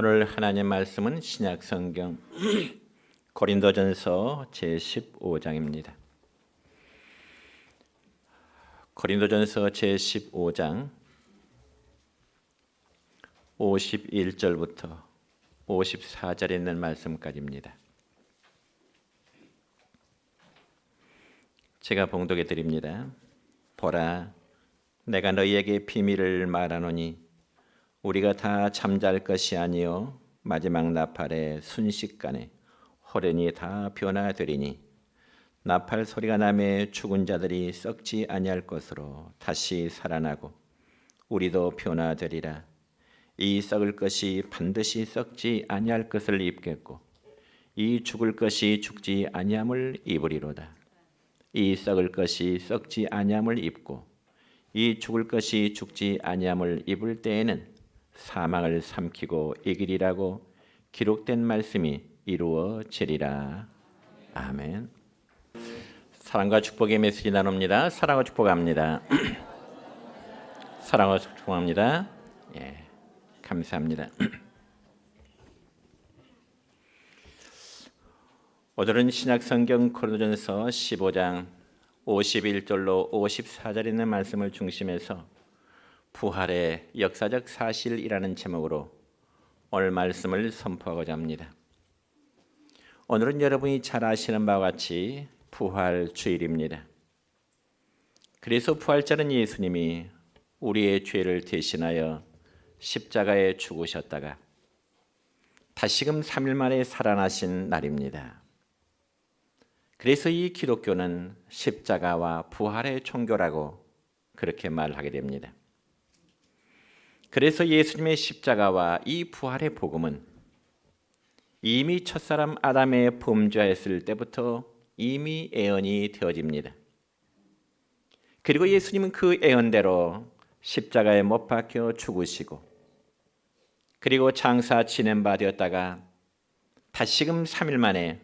오늘 하나님 말씀은 신약 성경 고린도전서 제15장입니다. 고린도전서 제15장 51절부터 54절에 있는 말씀까지입니다. 제가 봉독해 드립니다. 보라, 내가 너희에게 비밀을 말하노니 우리가 다 잠잘 것이 아니요 마지막 나팔의 순식간에 호련히 다 변화되리니 나팔 소리가 나매 죽은 자들이 썩지 아니할 것으로 다시 살아나고 우리도 변화되리라. 이 썩을 것이 반드시 썩지 아니할 것을 입겠고 이 죽을 것이 죽지 아니함을 입으리로다. 이 썩을 것이 썩지 아니함을 입고 이 죽을 것이 죽지 아니함을 입을 때에는 사망을 삼키고 이기리라고 기록된 말씀이 이루어지리라. 아멘. 사랑과 축복의 메시지 나눕니다. 사랑과 축복합니다. 사랑과 축복합니다. 예, 감사합니다. 오늘은 신약성경 고린도전서 15장 51절로 54절에 있는 말씀을 중심해서 부활의 역사적 사실이라는 제목으로 오늘 말씀을 선포하고자 합니다. 오늘은 여러분이 잘 아시는 바와 같이 부활 주일입니다. 그래서 부활절은 예수님이 우리의 죄를 대신하여 십자가에 죽으셨다가 다시금 3일 만에 살아나신 날입니다. 그래서 이 기독교는 십자가와 부활의 종교라고 그렇게 말하게 됩니다. 그래서 예수님의 십자가와 이 부활의 복음은 이미 첫사람 아담의 범죄했을 때부터 이미 예언이 되어집니다. 그리고 예수님은 그 예언대로 십자가에 못 박혀 죽으시고 그리고 장사 지낸 바 되었다가 다시금 3일 만에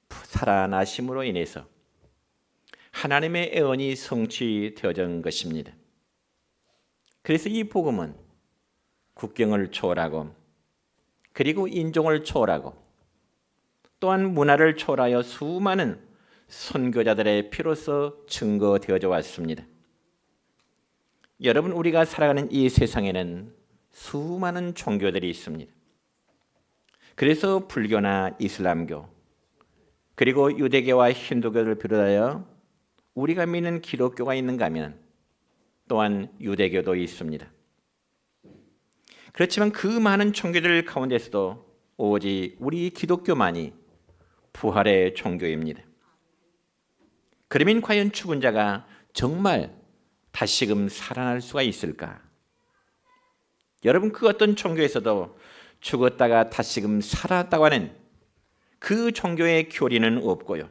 살아나심으로 인해서 하나님의 예언이 성취되어진 것입니다. 그래서 이 복음은 국경을 초월하고 그리고 인종을 초월하고 또한 문화를 초월하여 수많은 선교자들의 피로서 증거되어져 왔습니다. 여러분, 우리가 살아가는 이 세상에는 수많은 종교들이 있습니다. 그래서 불교나 이슬람교 그리고 유대교와 힌두교를 비롯하여 우리가 믿는 기독교가 있는가 하면 또한 유대교도 있습니다. 그렇지만 그 많은 종교들 가운데서도 오직 우리 기독교만이 부활의 종교입니다. 그러면 과연 죽은 자가 정말 다시금 살아날 수가 있을까? 여러분, 그 어떤 종교에서도 죽었다가 다시금 살아났다고 하는 그 종교의 교리는 없고요.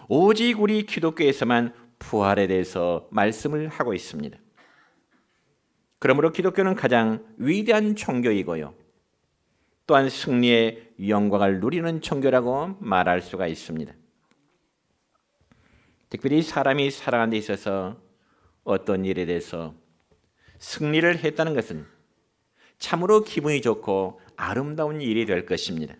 오직 우리 기독교에서만 부활에 대해서 말씀을 하고 있습니다. 그러므로 기독교는 가장 위대한 종교이고요. 또한 승리의 영광을 누리는 종교라고 말할 수가 있습니다. 특별히 사람이 살아가는 데 있어서 어떤 일에 대해서 승리를 했다는 것은 참으로 기분이 좋고 아름다운 일이 될 것입니다.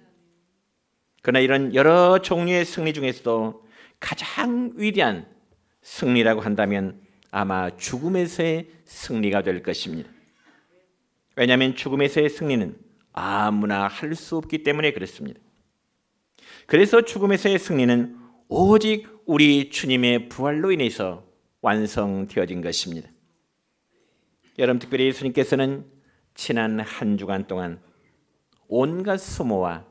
그러나 이런 여러 종류의 승리 중에서도 가장 위대한 승리라고 한다면 아마 죽음에서의 승리가 될 것입니다. 왜냐하면 죽음에서의 승리는 아무나 할 수 없기 때문에 그렇습니다. 그래서 죽음에서의 승리는 오직 우리 주님의 부활로 인해서 완성되어진 것입니다. 여러분, 특별히 예수님께서는 지난 한 주간 동안 온갖 수모와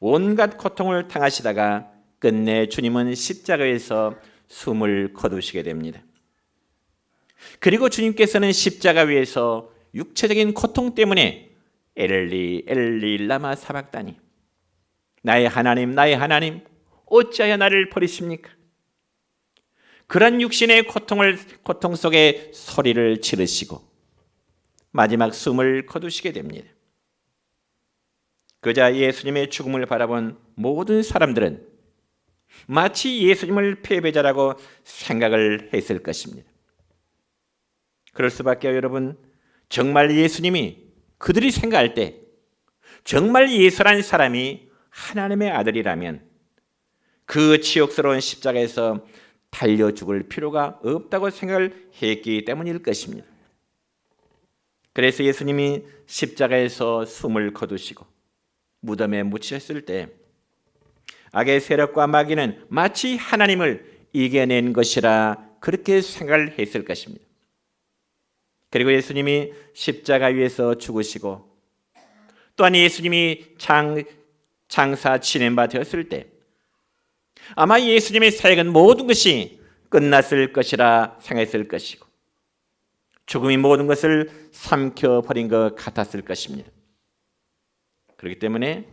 온갖 고통을 당하시다가 끝내 주님은 십자가에서 숨을 거두시게 됩니다. 그리고 주님께서는 십자가 위에서 육체적인 고통 때문에 엘리 엘리 라마 사박다니, 나의 하나님 어찌하여 나를 버리십니까? 그런 육신의 고통 속에 소리를 지르시고 마지막 숨을 거두시게 됩니다. 그자 예수님의 죽음을 바라본 모든 사람들은 마치 예수님을 패배자라고 생각을 했을 것입니다. 그럴 수밖에 여러분, 정말 예수님이 그들이 생각할 때 정말 예수라는 사람이 하나님의 아들이라면 그 치욕스러운 십자가에서 달려 죽을 필요가 없다고 생각을 했기 때문일 것입니다. 그래서 예수님이 십자가에서 숨을 거두시고 무덤에 묻히셨을 때 악의 세력과 마귀는 마치 하나님을 이겨낸 것이라 그렇게 생각을 했을 것입니다. 그리고 예수님이 십자가 위에서 죽으시고 또한 예수님이 장사 지낸 바 되었을 때 아마 예수님의 사역은 모든 것이 끝났을 것이라 생각했을 것이고 죽음이 모든 것을 삼켜버린 것 같았을 것입니다. 그렇기 때문에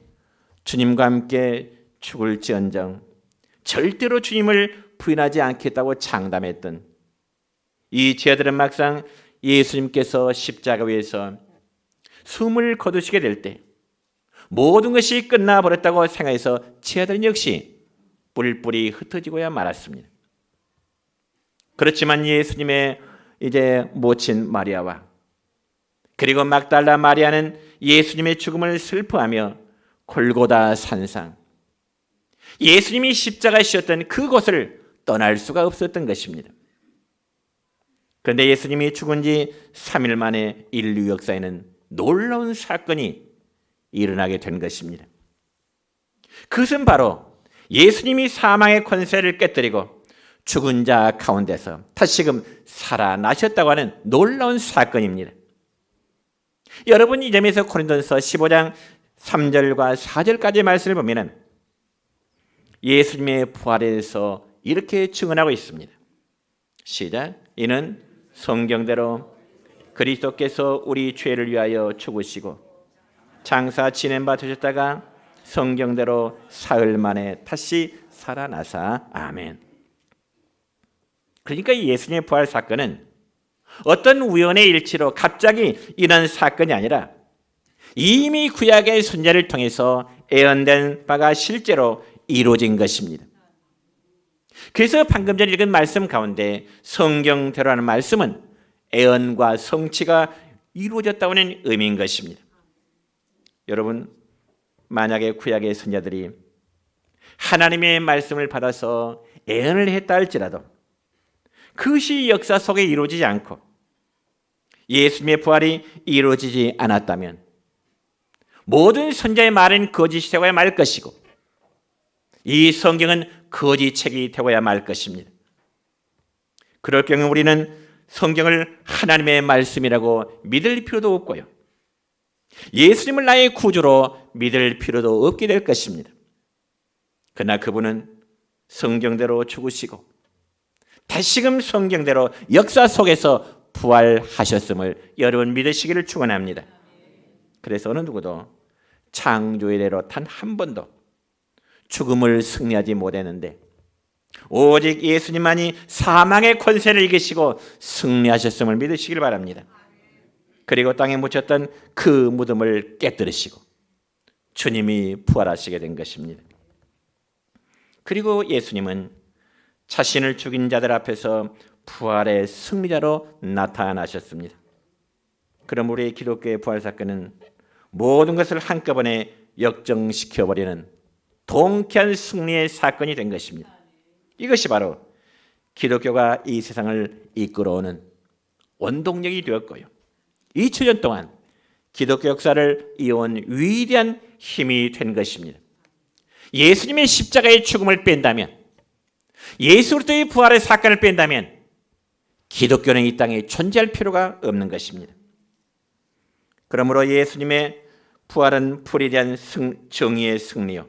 주님과 함께 죽을지언정 절대로 주님을 부인하지 않겠다고 장담했던 이 제자들은 막상 예수님께서 십자가 위에서 숨을 거두시게 될 때 모든 것이 끝나버렸다고 생각해서 제자들은 역시 뿔뿔이 흩어지고야 말았습니다. 그렇지만 예수님의 이제 모친 마리아와 그리고 막달라 마리아는 예수님의 죽음을 슬퍼하며 골고다 산상 예수님이 십자가에 씌었던 그곳을 떠날 수가 없었던 것입니다. 그런데 예수님이 죽은 지 3일 만에 인류 역사에는 놀라운 사건이 일어나게 된 것입니다. 그것은 바로 예수님이 사망의 권세를 깨뜨리고 죽은 자 가운데서 다시금 살아나셨다고 하는 놀라운 사건입니다. 여러분 이 점에서 고린도전서 15장 3절과 4절까지의 말씀을 보면 예수님의 부활에 대해서 이렇게 증언하고 있습니다. 시작. 이는 성경대로 그리스도께서 우리 죄를 위하여 죽으시고 장사 지낸 바 되셨다가 성경대로 사흘 만에 다시 살아나사. 아멘. 그러니까 예수님의 부활 사건은 어떤 우연의 일치로 갑자기 일어난 사건이 아니라 이미 구약의 선지자를 통해서 예언된 바가 실제로 이루어진 것입니다. 그래서 방금 전에 읽은 말씀 가운데 성경대로라는 말씀은 예언과 성취가 이루어졌다는 의미인 것입니다. 여러분 만약에 구약의 선지자들이 하나님의 말씀을 받아서 예언을 했다 할지라도 그것이 역사 속에 이루어지지 않고 예수님의 부활이 이루어지지 않았다면 모든 선지자의 말은 거짓이 되고야 말 것이고 이 성경은 거짓 책이 되고야 말 것입니다. 그럴 경우 우리는 성경을 하나님의 말씀이라고 믿을 필요도 없고요. 예수님을 나의 구주로 믿을 필요도 없게 될 것입니다. 그러나 그분은 성경대로 죽으시고 다시금 성경대로 역사 속에서 부활하셨음을 여러분 믿으시기를 축원합니다. 그래서 어느 누구도 창조의 대로 단 한 번도 죽음을 승리하지 못했는데 오직 예수님만이 사망의 권세를 이기시고 승리하셨음을 믿으시길 바랍니다. 그리고 땅에 묻혔던 그 무덤을 깨뜨리시고 주님이 부활하시게 된 것입니다. 그리고 예수님은 자신을 죽인 자들 앞에서 부활의 승리자로 나타나셨습니다. 그럼 우리 기독교의 부활 사건은 모든 것을 한꺼번에 역정시켜버리는 통쾌한 승리의 사건이 된 것입니다. 이것이 바로 기독교가 이 세상을 이끌어오는 원동력이 되었고요. 2000년 동안 기독교 역사를 이어온 위대한 힘이 된 것입니다. 예수님의 십자가의 죽음을 뺀다면, 예수 그리스도의 부활의 사건을 뺀다면 기독교는 이 땅에 존재할 필요가 없는 것입니다. 그러므로 예수님의 부활은 불에 대한 정의의 승리요,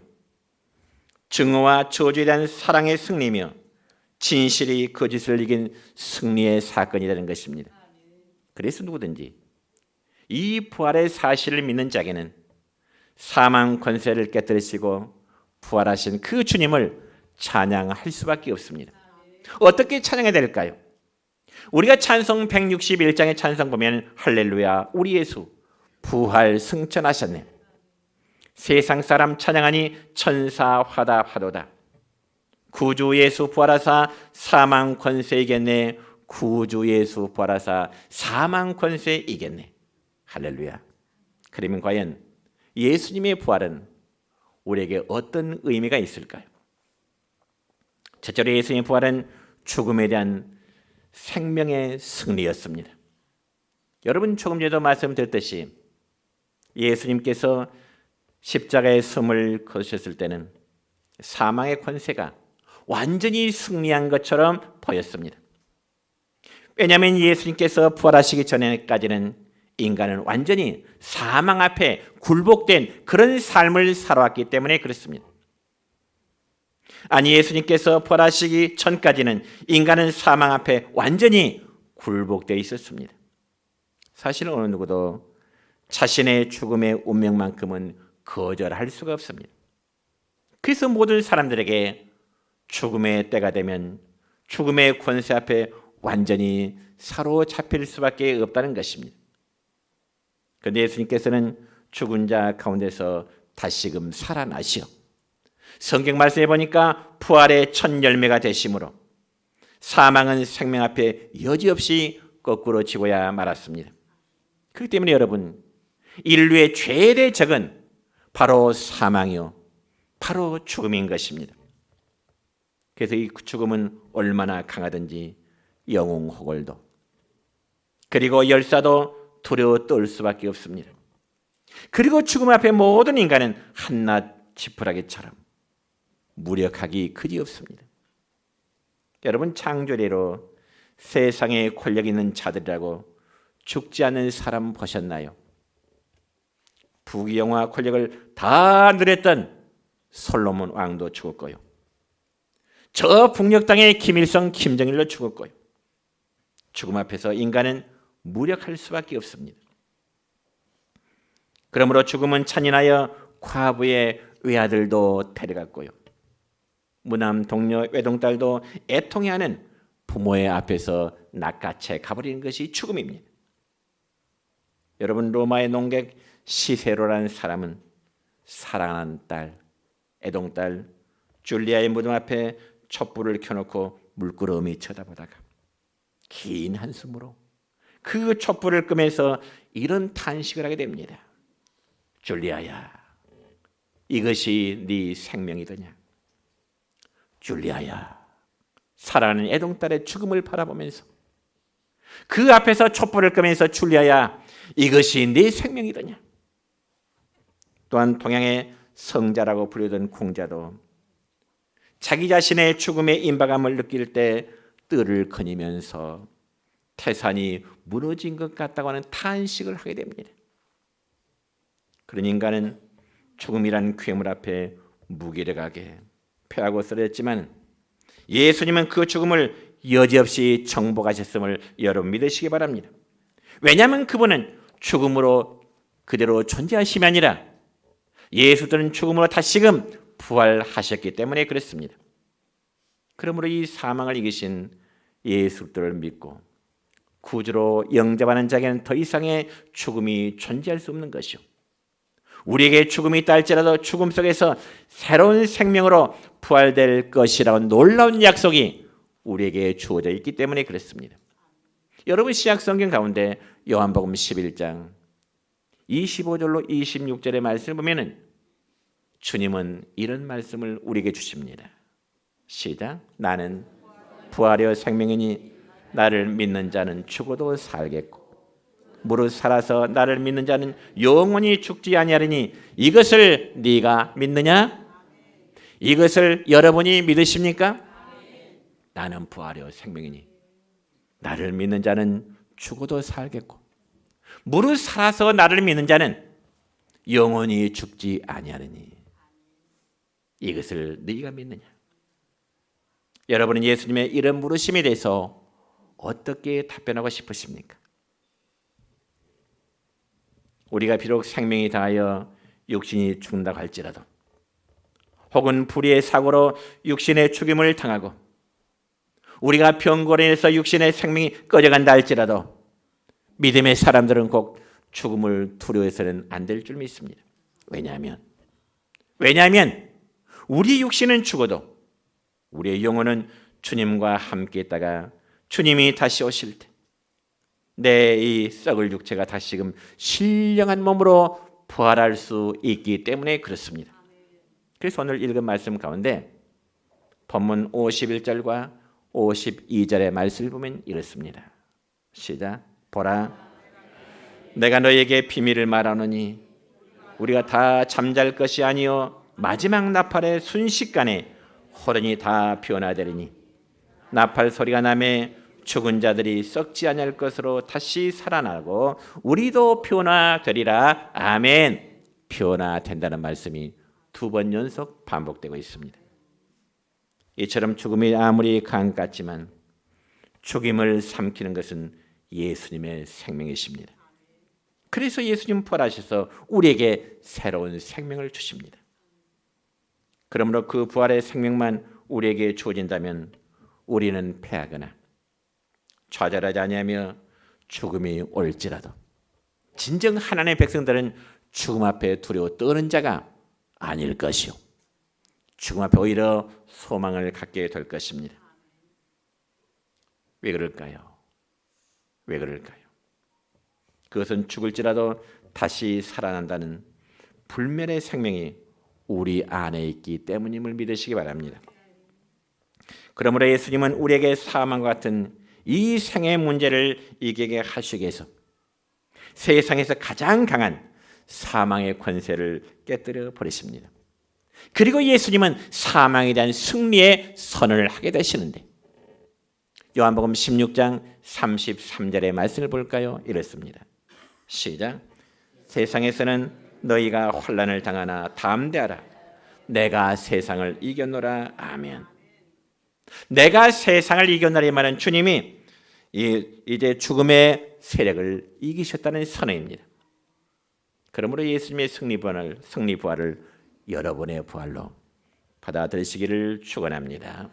증오와 저주에 대한 사랑의 승리며 진실이 거짓을 이긴 승리의 사건이 되는 것입니다. 그래서 누구든지 이 부활의 사실을 믿는 자에게는 사망 권세를 깨뜨리시고 부활하신 그 주님을 찬양할 수밖에 없습니다. 어떻게 찬양해야 될까요? 우리가 찬송 161장의 찬송 보면 할렐루야 우리 예수 부활 승천하셨네. 세상 사람 찬양하니 천사 화답하도다. 구주 예수 부활하사 사망 권세 이겼네. 구주 예수 부활하사 사망 권세 이겼네. 할렐루야. 그러면 과연 예수님의 부활은 우리에게 어떤 의미가 있을까요? 첫째로 예수님의 부활은 죽음에 대한 생명의 승리였습니다. 여러분 조금 전에도 말씀드렸듯이 예수님께서 십자가에 숨을 거두셨을 때는 사망의 권세가 완전히 승리한 것처럼 보였습니다. 왜냐하면 예수님께서 부활하시기 전에까지는 인간은 완전히 사망 앞에 굴복된 그런 삶을 살아왔기 때문에 그렇습니다. 아니, 예수님께서 부활하시기 전까지는 인간은 사망 앞에 완전히 굴복되어 있었습니다. 사실 어느 누구도 자신의 죽음의 운명만큼은 거절할 수가 없습니다. 그래서 모든 사람들에게 죽음의 때가 되면 죽음의 권세 앞에 완전히 사로잡힐 수밖에 없다는 것입니다. 그런데 예수님께서는 죽은 자 가운데서 다시금 살아나시어 성경 말씀에 보니까 부활의 첫 열매가 되심으로 사망은 생명 앞에 여지없이 거꾸로 지고야 말았습니다. 그렇기 때문에 여러분, 인류의 최대 적은 바로 사망이요, 바로 죽음인 것입니다. 그래서 이 죽음은 얼마나 강하든지 영웅호걸도 그리고 열사도 두려워 떨 수밖에 없습니다. 그리고 죽음 앞에 모든 인간은 한낱 지푸라기처럼 무력하기 그지없습니다. 여러분, 창조리로 세상에 권력 있는 자들이라고 죽지 않는 사람 보셨나요? 부귀영화 권력을 다 누렸던 솔로몬 왕도 죽었고요. 저 북녘 땅의 김일성, 김정일도 죽었고요. 죽음 앞에서 인간은 무력할 수밖에 없습니다. 그러므로 죽음은 찬인하여 과부의 외아들도 데려갔고요. 무남 동료 외동딸도 애통해하는 부모의 앞에서 낚아채 가버리는 것이 죽음입니다. 여러분, 로마의 농객 시세로라는 사람은 사랑하는 딸, 애동딸 줄리아의 무덤 앞에 촛불을 켜놓고 물끄러미 쳐다보다가 긴 한숨으로 그 촛불을 끄면서 이런 탄식을 하게 됩니다. 줄리아야, 이것이 네 생명이더냐? 줄리아야, 사랑하는 애동딸의 죽음을 바라보면서 그 앞에서 촛불을 끄면서 줄리아야, 이것이 네 생명이더냐? 또한 동양의 성자라고 부르던 공자도 자기 자신의 죽음의 임박함을 느낄 때 뜰을 거니면서 태산이 무너진 것 같다고 하는 탄식을 하게 됩니다. 그런 인간은 죽음이라는 괴물 앞에 무기력하게 패하고 쓰러졌지만 예수님은 그 죽음을 여지없이 정복하셨음을 여러분 믿으시기 바랍니다. 왜냐하면 그분은 죽음으로 그대로 존재하심이 아니라 예수들은 죽음으로 다시금 부활하셨기 때문에 그렇습니다. 그러므로 이 사망을 이기신 예수들을 믿고 구주로 영접하는 자에게는 더 이상의 죽음이 존재할 수 없는 것이요, 우리에게 죽음이 있다 할지라도 죽음 속에서 새로운 생명으로 부활될 것이라고 놀라운 약속이 우리에게 주어져 있기 때문에 그렇습니다. 여러분, 신약성경 가운데 요한복음 11장 25절로 26절의 말씀을 보면 주님은 이런 말씀을 우리에게 주십니다. 시작. 나는 부활이요 생명이니 나를 믿는 자는 죽어도 살겠고 무릇 살아서 나를 믿는 자는 영원히 죽지 아니하리니 이것을 네가 믿느냐? 이것을 여러분이 믿으십니까? 나는 부활이요 생명이니 나를 믿는 자는 죽어도 살겠고 무릇 살아서 나를 믿는 자는 영원히 죽지 아니하리니 이것을 네가 믿느냐? 여러분은 예수님의 이런 물으심에 대해서 어떻게 답변하고 싶으십니까? 우리가 비록 생명이 다하여 육신이 죽는다고 할지라도 혹은 불의의 사고로 육신의 죽임을 당하고 우리가 병고로 인해서 육신의 생명이 꺼져간다 할지라도 믿음의 사람들은 꼭 죽음을 두려워해서는 안 될 줄 믿습니다. 왜냐하면 우리 육신은 죽어도 우리의 영혼은 주님과 함께 있다가 주님이 다시 오실 때 내 이 썩을 육체가 다시금 신령한 몸으로 부활할 수 있기 때문에 그렇습니다. 그래서 오늘 읽은 말씀 가운데 본문 51절과 52절의 말씀을 보면 이렇습니다. 시작. 보라, 내가 너에게 비밀을 말하노니 우리가 다 잠잘 것이 아니요 마지막 나팔의 순식간에 호련히 다 변화되리니 나팔 소리가 나매 죽은 자들이 썩지 아니할 것으로 다시 살아나고 우리도 변화되리라. 아멘. 변화된다는 말씀이 2번 연속 반복되고 있습니다. 이처럼 죽음이 아무리 강 같지만 죽임을 삼키는 것은 예수님의 생명이십니다. 그래서 예수님 부활하셔서 우리에게 새로운 생명을 주십니다. 그러므로 그 부활의 생명만 우리에게 주어진다면 우리는 패하거나 좌절하지 아니하며 죽음이 올지라도 진정 하나님의 백성들은 죽음 앞에 두려워 떠는 자가 아닐 것이요 죽음 앞에 오히려 소망을 갖게 될 것입니다. 왜 그럴까요? 왜 그럴까요? 그것은 죽을지라도 다시 살아난다는 불멸의 생명이 우리 안에 있기 때문임을 믿으시기 바랍니다. 그러므로 예수님은 우리에게 사망과 같은 이 생의 문제를 이기게 하시기 위해서 세상에서 가장 강한 사망의 권세를 깨뜨려 버리십니다. 그리고 예수님은 사망에 대한 승리의 선언을 하게 되시는데 요한복음 16장 33절의 말씀을 볼까요? 이렇습니다. 시작. 세상에서는 너희가 환난을 당하나 담대하라. 내가 세상을 이겼노라. 아멘. 내가 세상을 이겼노라 이 말은 주님이 이제 죽음의 세력을 이기셨다는 선언입니다. 그러므로 예수님의 승리 부활을 여러분의 부활로 받아들이시기를 축원합니다.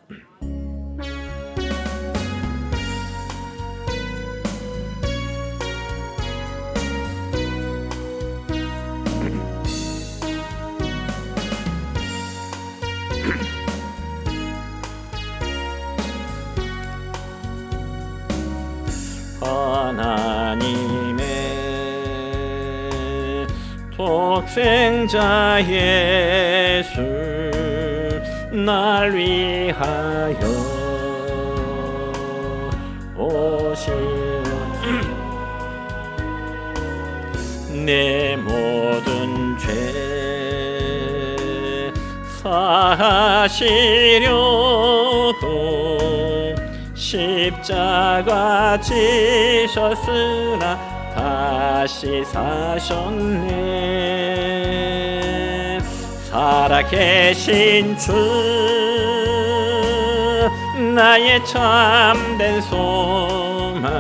하나님의 독생자 예수 날 위하여 오신 내 모든 죄 사하시려고 십자가 지셨으나 다시 사셨네. 살아계신 주 나의 참된 소망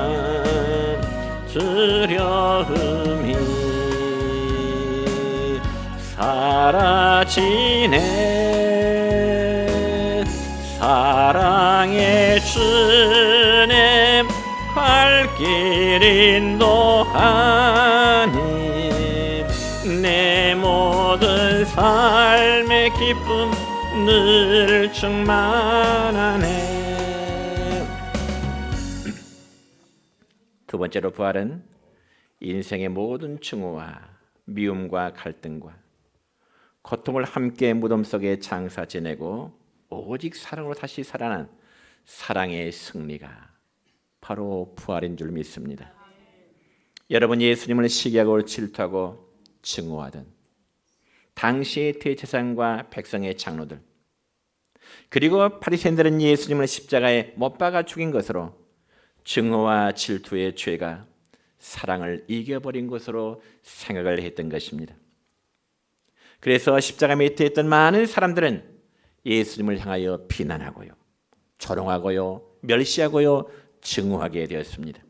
두려움이 사라지네. 사랑의 주님 발길 인도하니 내 모든 삶의 기쁨 늘 충만하네. 두 번째로 부활은 인생의 모든 증오와 미움과 갈등과 고통을 함께 무덤 속에 장사 지내고 오직 사랑으로 다시 살아난 사랑의 승리가 바로 부활인 줄 믿습니다. 여러분 예수님을 시기하고 질투하고 증오하던 당시의 대제사장과 백성의 장로들 그리고 바리새인들은 예수님을 십자가에 못 박아 죽인 것으로 증오와 질투의 죄가 사랑을 이겨버린 것으로 생각을 했던 것입니다. 그래서 십자가 밑에 있던 많은 사람들은 예수님을 향하여 비난하고요, 조롱하고요, 멸시하고요, 증오하게 되었습니다.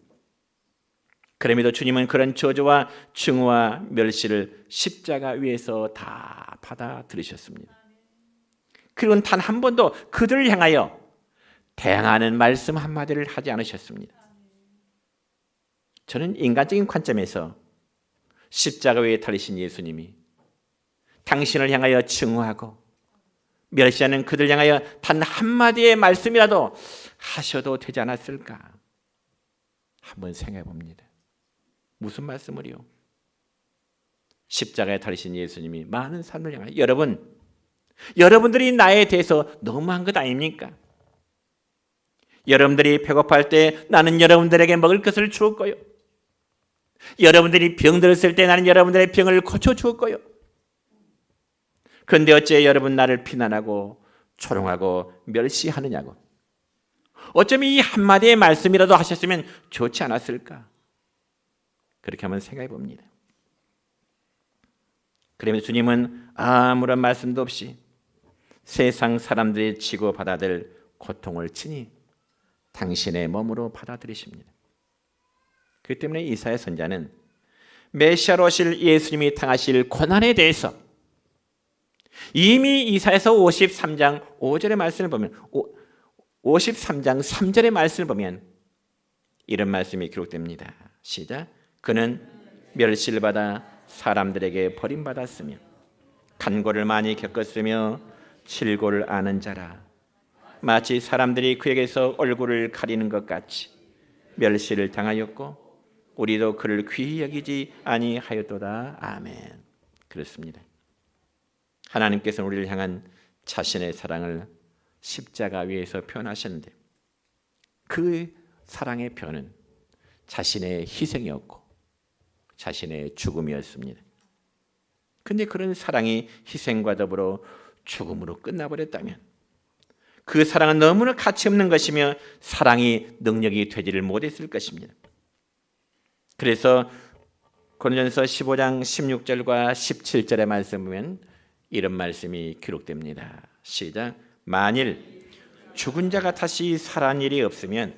그럼에도 주님은 그런 저주와 증오와 멸시를 십자가 위에서 다 받아들이셨습니다. 그리고 단 한 번도 그들을 향하여 대항하는 말씀 한마디를 하지 않으셨습니다. 저는 인간적인 관점에서 십자가 위에 달리신 예수님이 당신을 향하여 증오하고 멸시하는 그들 향하여 단 한마디의 말씀이라도 하셔도 되지 않았을까? 한번 생각해 봅니다. 무슨 말씀을요? 십자가에 달리신 예수님이 많은 사람을 향하여 여러분들이 나에 대해서 너무한 것 아닙니까? 여러분들이 배고플 때 나는 여러분들에게 먹을 것을 주었 거요. 여러분들이 병들었을 때 나는 여러분들의 병을 고쳐주었 거요. 그런데 어째 여러분 나를 비난하고 조롱하고 멸시하느냐고. 어쩌면 이 한마디의 말씀이라도 하셨으면 좋지 않았을까? 그렇게 한번 생각해 봅니다. 그러면서 주님은 아무런 말씀도 없이 세상 사람들이 지고 받아야 될 고통을 친히 당신의 몸으로 받아들이십니다. 그렇기 때문에 이사야 선지자는 메시아로 오실 예수님이 당하실 고난에 대해서 이미 이사야서 53장 5절의 말씀을 보면 53장 3절의 말씀을 보면 이런 말씀이 기록됩니다. 시작. 그는 멸시를 받아 사람들에게 버림받았으며 간고를 많이 겪었으며 질고를 아는 자라. 마치 사람들이 그에게서 얼굴을 가리는 것 같이 멸시를 당하였고 우리도 그를 귀히 여기지 아니하였도다. 아멘. 그렇습니다. 하나님께서는 우리를 향한 자신의 사랑을 십자가 위에서 표현하셨는데 그 사랑의 표현은 자신의 희생이었고 자신의 죽음이었습니다. 그런데 그런 사랑이 희생과 더불어 죽음으로 끝나버렸다면 그 사랑은 너무나 가치없는 것이며 사랑이 능력이 되지를 못했을 것입니다. 그래서 고린도전서 15장 16절과 17절의 말씀 보면 이런 말씀이 기록됩니다. 시작. 만일 죽은 자가 다시 살아난 일이 없으면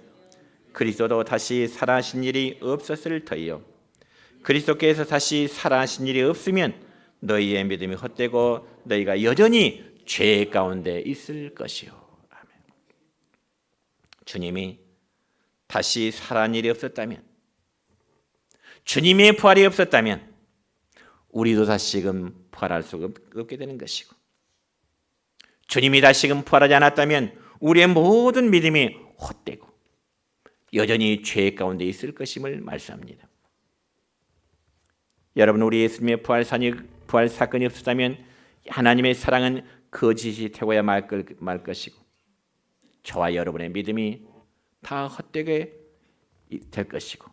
그리스도도 다시 살아나신 일이 없었을 터이요 그리스도께서 다시 살아나신 일이 없으면 너희의 믿음이 헛되고 너희가 여전히 죄 가운데 있을 것이요. 아멘. 주님이 다시 살아난 일이 없었다면 주님의 부활이 없었다면 우리도 다시금 부활할 수 없게 되는 것이고 주님이 다시금 부활하지 않았다면 우리의 모든 믿음이 헛되고 여전히 죄 가운데 있을 것임을 말씀합니다. 여러분 우리 예수님의 부활 사건이 없었다면 하나님의 사랑은 거짓이 되고야 말 것이고 저와 여러분의 믿음이 다 헛되게 될 것이고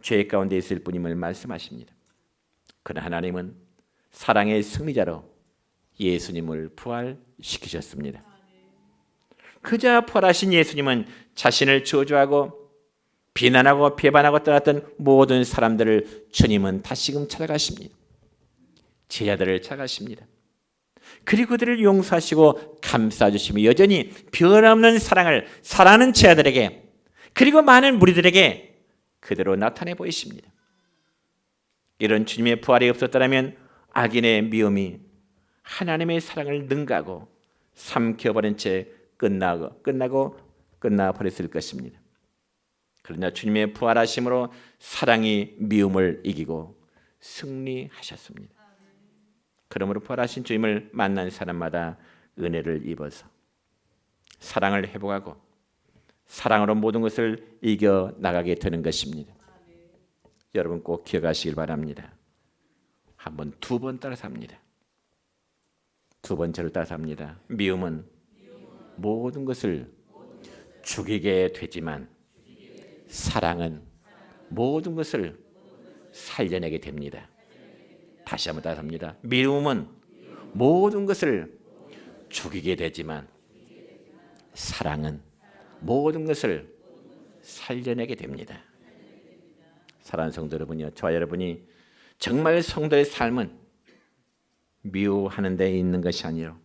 죄 가운데 있을 뿐임을 말씀하십니다. 그러나 하나님은 사랑의 승리자로 예수님을 부활시키셨습니다. 그저 부활하신 예수님은 자신을 저주하고 비난하고 배반하고 떠났던 모든 사람들을 주님은 다시금 찾아가십니다. 제자들을 찾아가십니다. 그리고 그들을 용서하시고 감싸주시며 여전히 변함없는 사랑을 사랑하는 제자들에게 그리고 많은 무리들에게 그대로 나타내 보이십니다. 이런 주님의 부활이 없었더라면 악인의 미움이 하나님의 사랑을 능가하고 삼켜버린 채 끝나버렸을 것입니다. 그러나 주님의 부활하심으로 사랑이 미움을 이기고 승리하셨습니다. 그러므로 부활하신 주님을 만난 사람마다 은혜를 입어서 사랑을 회복하고 사랑으로 모든 것을 이겨나가게 되는 것입니다. 여러분 꼭 기억하시길 바랍니다. 한번 두 번 따라서 합니다. 두 번째로 따라서 합니다. 미움은 모든 것을 죽이게 되지만 사랑은 모든 것을 살려내게 됩니다. 다시 한번 따라서 합니다. 미움은 모든 것을 죽이게 되지만 사랑은 모든 것을 살려내게 됩니다. 사랑하는 성도 여러분이요, 저와 여러분이 정말 성도의 삶은 미워하는 데 있는 것이 아니라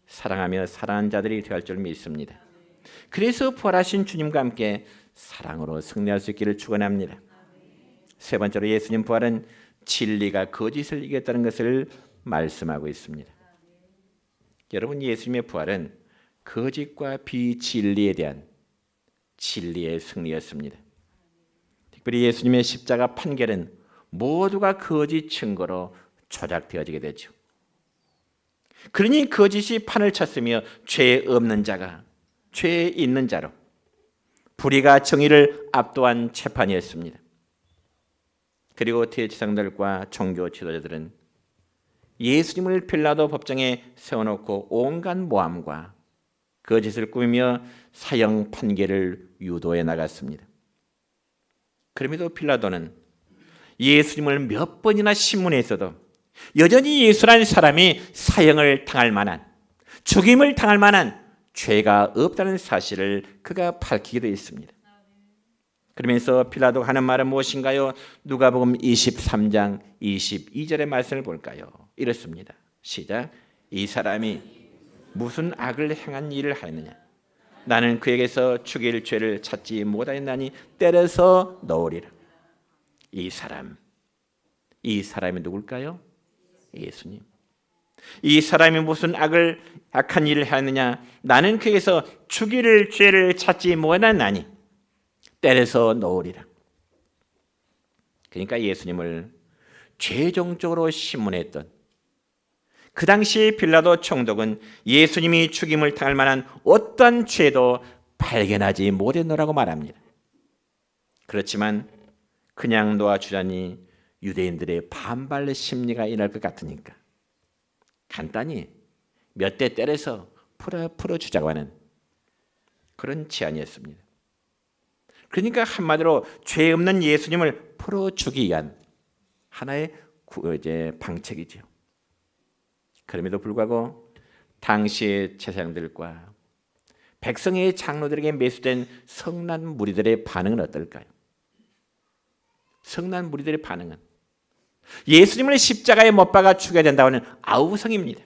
사랑하며 사랑하는 자들이 되어갈 줄 믿습니다. 그래서 부활하신 주님과 함께 사랑으로 승리할 수 있기를 축원합니다. 세 번째로 예수님 부활은 진리가 거짓을 이겼다는 것을 말씀하고 있습니다. 여러분 예수님의 부활은 거짓과 비진리에 대한 진리의 승리였습니다. 특별히 예수님의 십자가 판결은 모두가 거짓 증거로 조작되어지게 되죠. 그러니 거짓이 판을 쳤으며 죄 없는 자가 죄 있는 자로 불의가 정의를 압도한 재판이었습니다. 그리고 대제사장들과 종교 지도자들은 예수님을 빌라도 법정에 세워놓고 온갖 모함과 거짓을 꾸미며 사형 판결을 유도해 나갔습니다. 그럼에도 빌라도는 예수님을 몇 번이나 신문했어도 여전히 예수라는 사람이 사형을 당할 만한, 죽임을 당할 만한 죄가 없다는 사실을 그가 밝히기도 했습니다. 그러면서 빌라도가 하는 말은 무엇인가요? 누가복음 23장 22절의 말씀을 볼까요? 이렇습니다. 시작. 이 사람이 무슨 악을 행한 일을 하였느냐? 나는 그에게서 죽일 죄를 찾지 못하였나니 때려서 넣으리라. 이 사람이 누굴까요? 예수님. 이 사람이 무슨 악한 일을 하였느냐? 나는 그에게서 죽일 죄를 찾지 못하였나니 때려서 넣으리라. 그러니까 예수님을 최종적으로 신문했던 그 당시 빌라도 총독은 예수님이 죽임을 당할 만한 어떠한 죄도 발견하지 못했노라고 말합니다. 그렇지만 그냥 놓아주자니 유대인들의 반발 심리가 일어날 것 같으니까 간단히 몇 대 때려서 풀어주자고 하는 그런 제안이었습니다. 그러니까 한마디로 죄 없는 예수님을 풀어주기 위한 하나의 방책이죠. 그럼에도 불구하고 당시의 제사장들과 백성의 장로들에게 매수된 성난 무리들의 반응은 어떨까요? 성난 무리들의 반응은 예수님을 십자가에 못 박아 죽여야 된다고 하는 아우성입니다.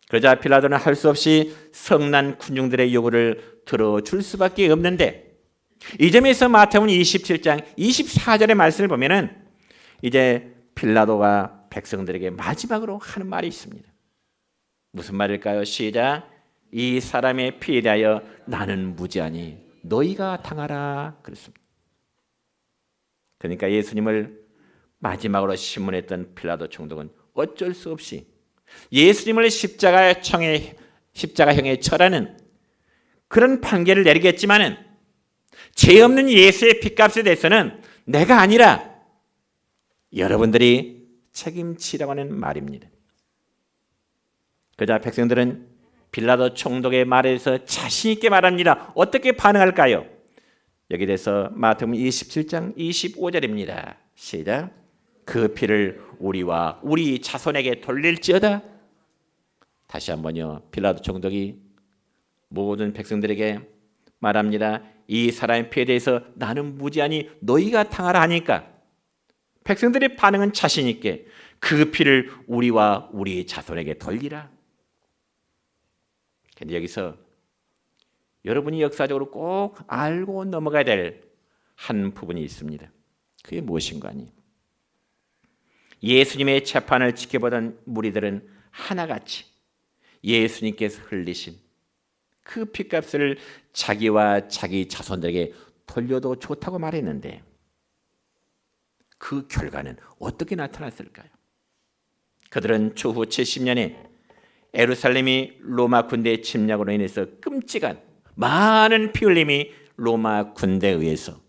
그러자 빌라도는 할 수 없이 성난 군중들의 요구를 들어줄 수밖에 없는데 이 점에서 마태복음 27장 24절의 말씀을 보면은 이제 빌라도가 백성들에게 마지막으로 하는 말이 있습니다. 무슨 말일까요? 시작. 이 사람의 피에 대하여 나는 무죄하니 너희가 당하라 그랬습니다. 그러니까 예수님을 마지막으로 신문했던 빌라도 총독은 어쩔 수 없이 예수님을 십자가형에 처하는 그런 판결을 내리겠지만은 죄 없는 예수의 핏값에 대해서는 내가 아니라 여러분들이 책임지라고 하는 말입니다. 그러자 백성들은 빌라도 총독의 말에 대해서 자신 있게 말합니다. 어떻게 반응할까요? 여기에 대해서 마태복음 27장 25절입니다. 시작. 그 피를 우리와 우리 자손에게 돌릴지어다. 다시 한번요. 빌라도 총독이 모든 백성들에게 말합니다. 이 사람의 피에 대해서 나는 무죄하니 너희가 당하라 하니까 백성들의 반응은 자신 있게 그 피를 우리와 우리 자손에게 돌리라. 근데 여기서 여러분이 역사적으로 꼭 알고 넘어가야 될 한 부분이 있습니다. 그게 무엇인가 하니 예수님의 재판을 지켜보던 무리들은 하나같이 예수님께서 흘리신 그 핏값을 자기와 자기 자손들에게 돌려도 좋다고 말했는데 그 결과는 어떻게 나타났을까요? 그들은 추후 70년에 예루살렘이 로마 군대의 침략으로 인해서 끔찍한 많은 피 흘림이 로마 군대에 의해서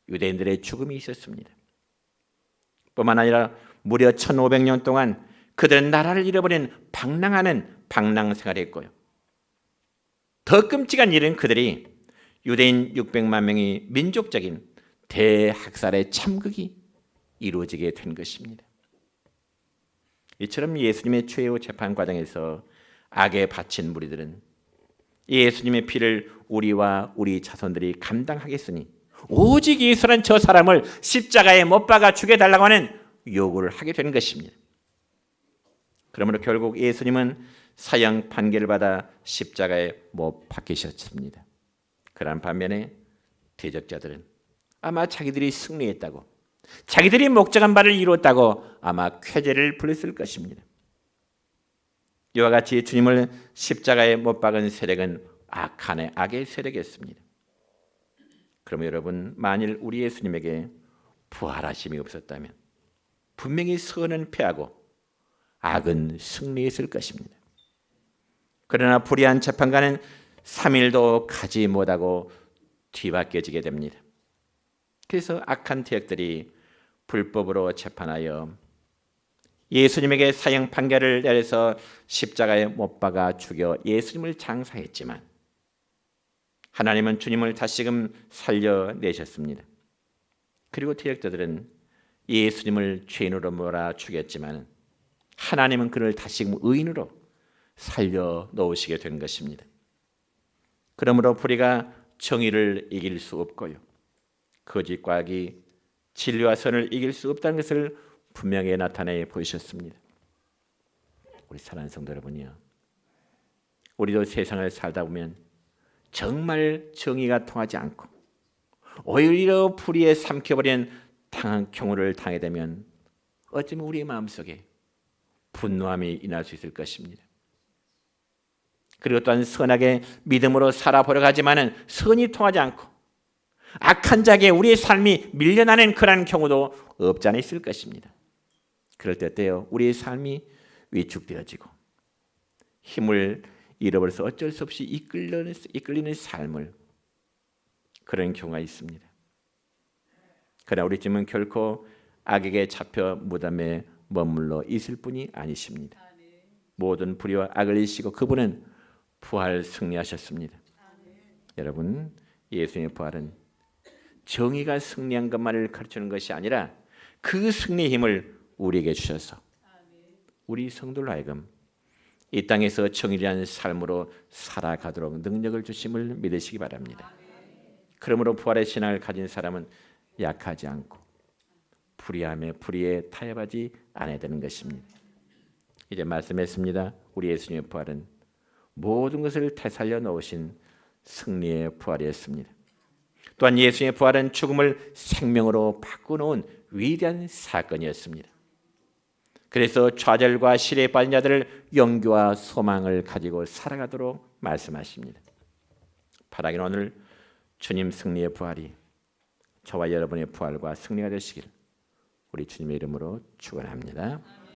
유대인들의 죽음이 있었습니다. 뿐만 아니라 무려 1500년 동안 그들은 나라를 잃어버린 방랑하는 방랑 생활을 했고요. 더 끔찍한 일은 그들이 유대인 600만 명이 민족적인 대학살의 참극이 이루어지게 된 것입니다. 이처럼 예수님의 최후 재판 과정에서 악에 바친 무리들은 예수님의 피를 우리와 우리 자손들이 감당하겠으니 오직 예수란 저 사람을 십자가에 못 박아 죽여달라고 하는 요구를 하게 되는 것입니다. 그러므로 결국 예수님은 사형 판결을 받아 십자가에 못 박히셨습니다. 그런 반면에 대적자들은 아마 자기들이 승리했다고 자기들이 목적한 바를 이루었다고 아마 쾌재를 부렸을 것입니다. 이와 같이 주님을 십자가에 못 박은 세력은 악의 세력이었습니다. 그러면 여러분 만일 우리 예수님에게 부활하심이 없었다면 분명히 선은 패하고 악은 승리했을 것입니다. 그러나 불의한 재판관은 3일도 가지 못하고 뒤바뀌어지게 됩니다. 그래서 악한 대역들이 불법으로 재판하여 예수님에게 사형 판결을 내려서 십자가에 못 박아 죽여 예수님을 장사했지만 하나님은 주님을 다시금 살려내셨습니다. 그리고 대적자들은 예수님을 죄인으로 몰아 죽였지만 하나님은 그를 다시금 의인으로 살려놓으시게 된 것입니다. 그러므로 불의가 정의를 이길 수 없고요, 거짓과 악이 진리와 선을 이길 수 없다는 것을 분명히 나타내 보이셨습니다. 우리 사랑하는 성도 여러분이요, 우리도 세상을 살다 보면 정말 정의가 통하지 않고 오히려 불의에 삼켜버린 경우를 당하게 되면 어쩌면 우리의 마음속에 분노함이 일어날 수 있을 것입니다. 그리고 또한 선하게 믿음으로 살아보려고 하지만 선이 통하지 않고 악한 자에게 우리의 삶이 밀려나는 그런 경우도 없지 않아 있을 것입니다. 그럴 때 어때요? 우리의 삶이 위축되어지고 힘을 잃어버려서 어쩔 수 없이 이끌리는 삶을, 그런 경우가 있습니다. 그러나 우리 주님은 결코 악에게 잡혀 무덤에 머물러 있을 뿐이 아니십니다. 모든 불의와 악을 이기시고 그분은 부활 승리하셨습니다. 여러분, 예수님의 부활은 정의가 승리한 것만을 가르치는 것이 아니라 그 승리의 힘을 우리에게 주셔서 우리 성도로 하여금 이 땅에서 정의를 삶으로 살아가도록 능력을 주심을 믿으시기 바랍니다. 그러므로 부활의 신앙을 가진 사람은 약하지 않고 불의에 타협하지 않아야 되는 것입니다. 이제 말씀했습니다. 우리 예수님의 부활은 모든 것을 되살려 놓으신 승리의 부활이었습니다. 또한 예수님의 부활은 죽음을 생명으로 바꾸는 위대한 사건이었습니다. 그래서 좌절과 시련에 빠진 자들을 용기와 소망을 가지고 살아가도록 말씀하십니다. 바라기는 오늘 주님 승리의 부활이 저와 여러분의 부활과 승리가 되시길 우리 주님의 이름으로 축원합니다.